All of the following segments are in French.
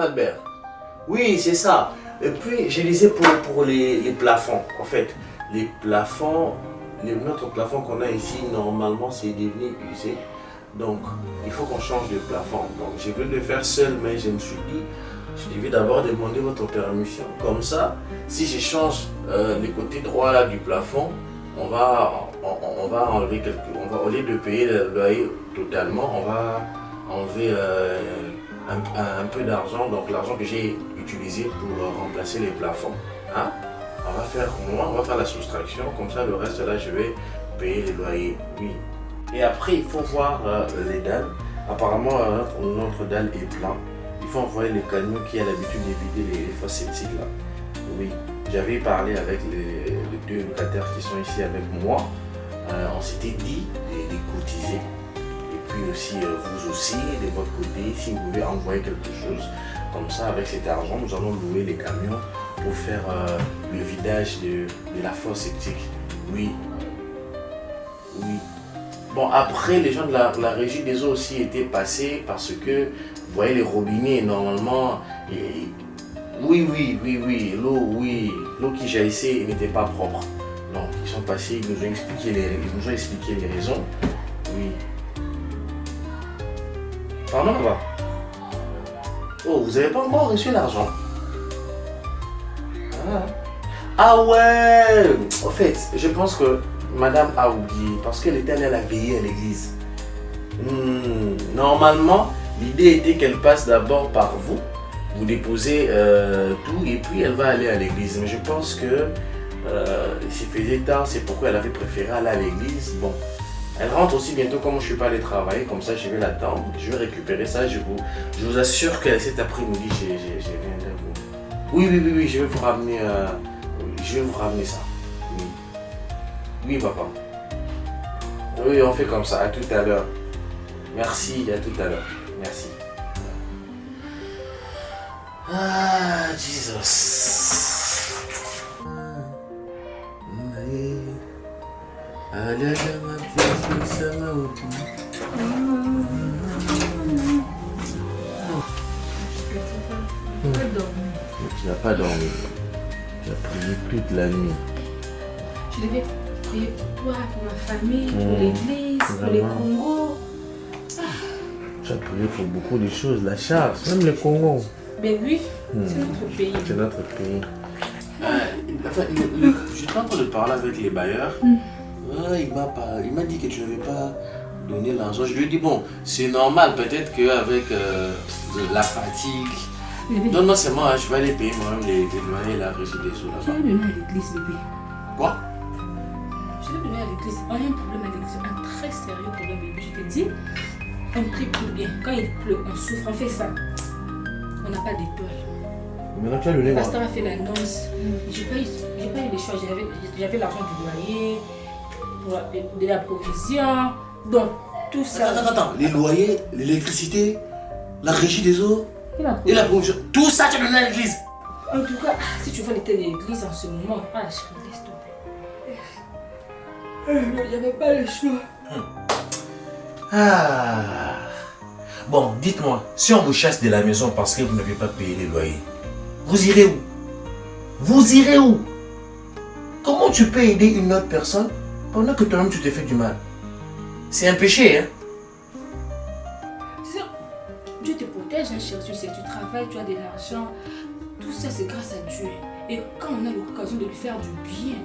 Papa Albert. Oui, c'est ça. Et puis, je disais pour les plafonds. En fait, les plafonds, notre plafond qu'on a ici, normalement, c'est devenu usé. Donc, il faut qu'on change de plafond. Donc, j'ai voulu le faire seul, mais je me suis dit, je devais d'abord demander votre permission. Comme ça, si je change le côté droit là, du plafond, on va enlever au lieu de payer le loyer totalement, on va enlever un peu d'argent, donc l'argent que j'ai utilisé pour remplacer les plafonds. Hein? On va faire la soustraction, comme ça le reste là je vais payer les loyers. Oui. Et après il faut voir les dalles. Apparemment notre dalle est plein. Il faut envoyer le camion qui a l'habitude d'éviter les fosses septiques là. Oui. J'avais parlé avec les deux locataires qui sont ici avec moi. On s'était dit de cotiser. Et puis aussi, vous aussi, de votre côté, si vous pouvez envoyer quelque chose. Comme ça, avec cet argent, nous allons louer les camions pour faire le vidage de la fosse septique. Oui. Oui. Bon, après, les gens de la régie des eaux aussi étaient passés parce que, vous voyez, les robinets, normalement, l'eau qui jaillissait n'était pas propre. Donc, ils sont passés, ils nous ont expliqué les raisons. Oui. Pardon, papa? Oh, vous n'avez pas encore reçu l'argent? Ah ouais! En fait, je pense que madame a oublié parce qu'elle était allée à la veillée à l'église. Normalement, l'idée était qu'elle passe d'abord par vous. Vous déposez tout et puis elle va aller à l'église. Mais je pense que s'il faisait tard, c'est pourquoi elle avait préféré aller à l'église. Bon, elle rentre aussi bientôt, comme je ne suis pas allé travailler, comme ça je vais l'attendre. Je vais récupérer ça. Je vous assure que cet après-midi, je viendrai vous. Oui, je vais vous ramener. Je vais vous ramener ça. Oui. Oui, papa. Oui, on fait comme ça. À tout à l'heure. Merci, à tout à l'heure. Merci. Ah, Jesus. Tu n'as pas dormi. Tu as prié toute la nuit. Je devais prier pour toi, pour ma famille, pour l'église, pour les Congos. Tu as prié pour beaucoup de choses, la charge, même le Congo. Ben oui, c'est notre pays. C'est notre pays. Je suis en train de parler avec les bailleurs. Il m'a dit que tu n'avais pas donné l'argent. Je lui ai dit, bon, c'est normal, peut-être qu'avec la fatigue. Donne-moi seulement, je vais aller payer moi-même les loyers et la régie des eaux là-bas. Je l'ai donné à l'église, bébé. Quoi? Je l'ai donné à l'église. On a un problème à l'église, un très sérieux problème, bébé. Je te dis, on prie pour bien. Quand il pleut, on souffre, on fait ça. On n'a pas d'étoile. Maintenant, tu as donné Le pasteur a fait l'annonce. Je n'ai pas eu les choix. J'avais l'argent du loyer, de la provision, donc tout ça. Attends. Les loyers, l'électricité, la régie des eaux et la provision. Tout ça, tu as donné à l'église. En tout cas, si tu veux l'été de l'église en ce moment, laisse tomber. Il n'y avait pas le choix. Bon, dites-moi, si on vous chasse de la maison parce que vous n'avez pas payé les loyers, vous irez où? Vous irez où? Comment tu peux aider une autre personne pendant que toi-même tu te fais du mal? C'est un péché, hein? Dieu te protège, hein, chérie. Tu sais, tu travailles, tu as de l'argent. Tout ça, c'est grâce à Dieu. Et quand on a l'occasion de lui faire du bien,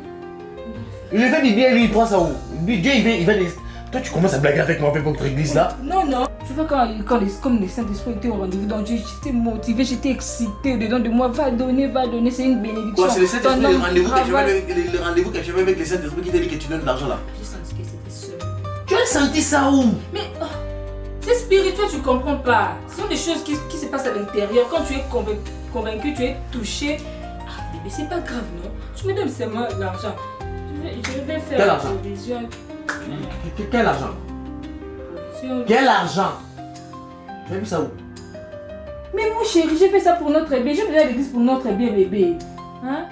Il lui fait du bien, lui, il prend ça où? Dieu, il va... Toi, tu commences à blaguer avec moi, avec votre église là? Non. Tu vois, comme les Saint-Esprit étaient au rendez-vous dans Dieu, j'étais motivée, j'étais excitée dedans de moi. Va donner, c'est une bénédiction. Quoi, c'est le Saint-Esprit, le rendez-vous que j'avais avec le Saint-Esprit qui t'a dit que tu donnes de l'argent là? J'ai senti que c'était seul. Tu as senti ça où? Mais c'est spirituel, tu comprends pas. Ce sont des choses qui se passent à l'intérieur. Quand tu es convaincu, tu es touché. Bébé, c'est pas grave, non? Tu me donnes seulement l'argent. Je vais faire Quel la argent? provision. Quel argent? Quel argent? Tu as vu ça où? Mais mon chéri, j'ai fait ça pour notre bien. J'ai venu à l'église pour notre bien, bébé. Hein?